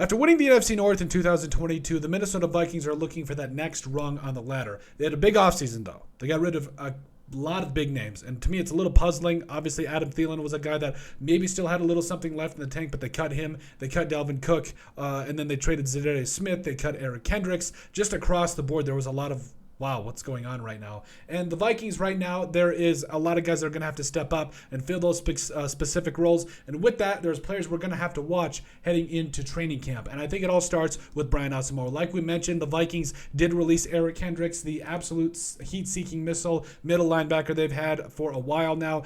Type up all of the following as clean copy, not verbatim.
After winning the NFC North in 2022, the Minnesota Vikings are looking for that next rung on the ladder. They had a big offseason, though. They got rid of a lot of big names, and to me it's a little puzzling. Obviously Adam Thielen was a guy that maybe still had a little something left in the tank, but they cut him. They cut Dalvin Cook, and then they traded Zadarius Smith. They cut Eric Kendricks. Just across the board, there was a lot of wow, what's going on right now? And the Vikings right now, there is a lot of guys that are going to have to step up and fill those specific roles. And with that, there's players we're going to have to watch heading into training camp. And I think it all starts with Brian Asamoah. Like we mentioned, the Vikings did release Eric Kendricks, the absolute heat-seeking missile middle linebacker they've had for a while now.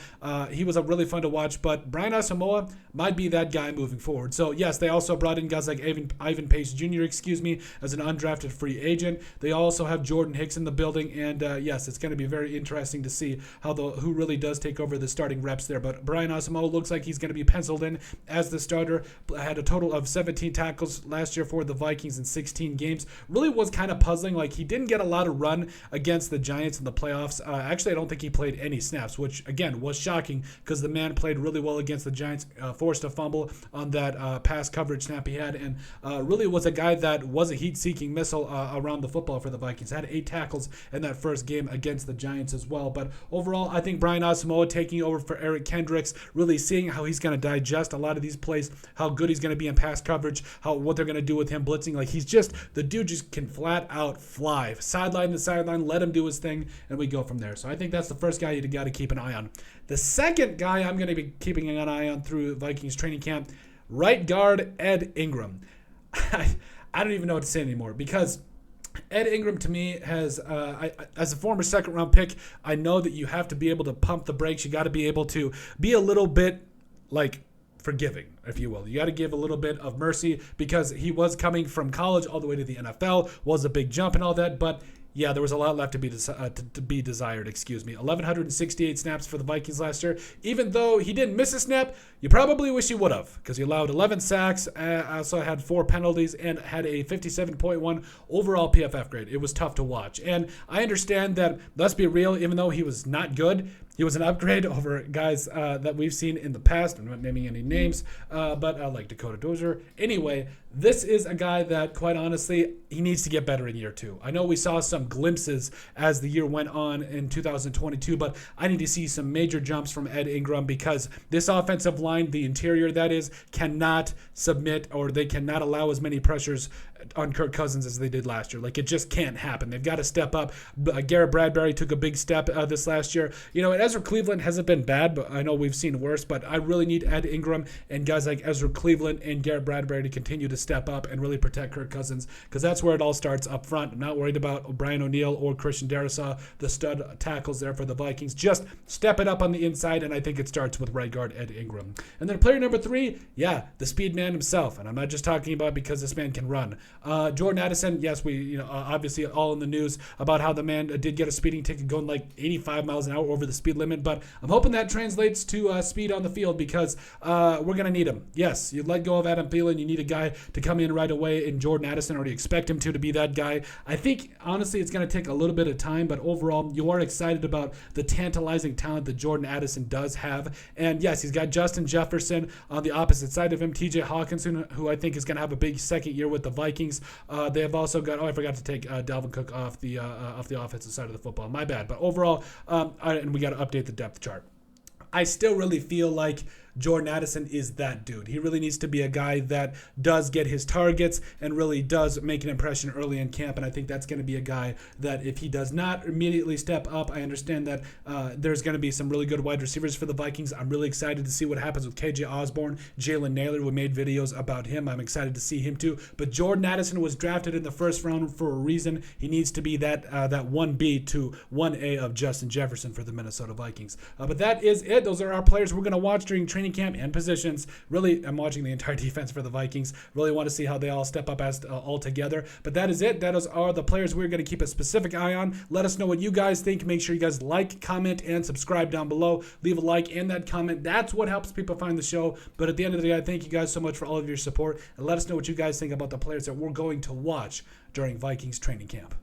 He was really fun to watch, but Brian Asamoah might be that guy moving forward. So, yes, they also brought in guys like Ivan Pace Jr., as an undrafted free agent. They also have Jordan Hicks in the building, and yes, it's going to be very interesting to see who really does take over the starting reps there. But Brian Asamoah looks like he's going to be penciled in as the starter. Had a total of 17 tackles last year for the Vikings in 16 games. Really was kind of puzzling. Like, he didn't get a lot of run against the Giants in the playoffs. Actually, I don't think he played any snaps, which again was shocking because the man played really well against the Giants, forced a fumble on that pass coverage snap he had, and really was a guy that was a heat-seeking missile around the football for the Vikings. Had 8 tackles in that first game against the Giants as well. But overall, I think Brian Asamoah taking over for Eric Kendricks, really seeing how he's going to digest a lot of these plays, how good he's going to be in pass coverage, what they're going to do with him blitzing. Like, the dude just can flat out fly. Sideline to sideline, let him do his thing, and we go from there. So I think that's the first guy you got to keep an eye on. The second guy I'm going to be keeping an eye on through Vikings training camp, right guard Ed Ingram. I don't even know what to say anymore, because Ed Ingram, to me, has, as a former second-round pick, I know that you have to be able to pump the brakes. You got to be able to be a little bit, forgiving, if you will. You got to give a little bit of mercy, because he was coming from college all the way to the NFL, was a big jump and all that, but yeah, there was a lot left to be desired. 1,168 snaps for the Vikings last year. Even though he didn't miss a snap, you probably wish he would have, because he allowed 11 sacks, also had 4 penalties, and had a 57.1 overall PFF grade. It was tough to watch. And I understand that, let's be real, even though he was not good, he was an upgrade over guys that we've seen in the past. I'm not naming any names, but like Dakota Dozier. Anyway, this is a guy that, quite honestly, he needs to get better in year 2. I know we saw some glimpses as the year went on in 2022, but I need to see some major jumps from Ed Ingram, because this offensive line, the interior that is, cannot submit, or they cannot allow as many pressures on Kirk Cousins as they did last year. Like, it just can't happen. They've got to step up. Garrett Bradbury took a big step this last year. And Ezra Cleveland hasn't been bad, but I know we've seen worse. But I really need Ed Ingram and guys like Ezra Cleveland and Garrett Bradbury to continue to step up and really protect Kirk Cousins, because that's where it all starts up front. I'm not worried about Brian O'Neill or Christian Darrisaw, the stud tackles there for the Vikings. Just step it up on the inside, and I think it starts with right guard Ed Ingram. And then player number 3, the speed man himself. And I'm not just talking about because this man can run. Jordan Addison, yes, we obviously all in the news about how the man did get a speeding ticket going like 85 miles an hour over the speed limit, but I'm hoping that translates to speed on the field, because we're going to need him. Yes, you let go of Adam Thielen, you need a guy to come in right away, and Jordan Addison, or you expect him to be that guy. I think, honestly, it's going to take a little bit of time, but overall, you are excited about the tantalizing talent that Jordan Addison does have. And yes, he's got Justin Jefferson on the opposite side of him, TJ Hawkinson, who I think is going to have a big second year with the Vikings. They have also got, I forgot to take Dalvin Cook off the offensive side of the football. My bad. But overall, and we got to update the depth chart. I still really feel like Jordan Addison is that dude. He really needs to be a guy that does get his targets and really does make an impression early in camp, and I think that's going to be a guy that, if he does not immediately step up, I understand that there's going to be some really good wide receivers for the Vikings. I'm really excited to see what happens with KJ Osborne, Jalen Naylor. We made videos about him. I'm excited to see him too. But Jordan Addison was drafted in the first round for a reason. He needs to be that 1B to 1A of Justin Jefferson for the Minnesota Vikings. But that is it. Those are our players we're going to watch during training camp and positions. Really, I'm watching the entire defense for the Vikings. Really want to see how they all step up as all together. But that is it. That are the players we're going to keep a specific eye on. Let us know what you guys think. Make sure you guys like, comment, and subscribe down below. Leave a like and that comment. That's what helps people find the show. But at the end of the day, I thank you guys so much for all of your support. And let us know what you guys think about the players that we're going to watch during Vikings training camp.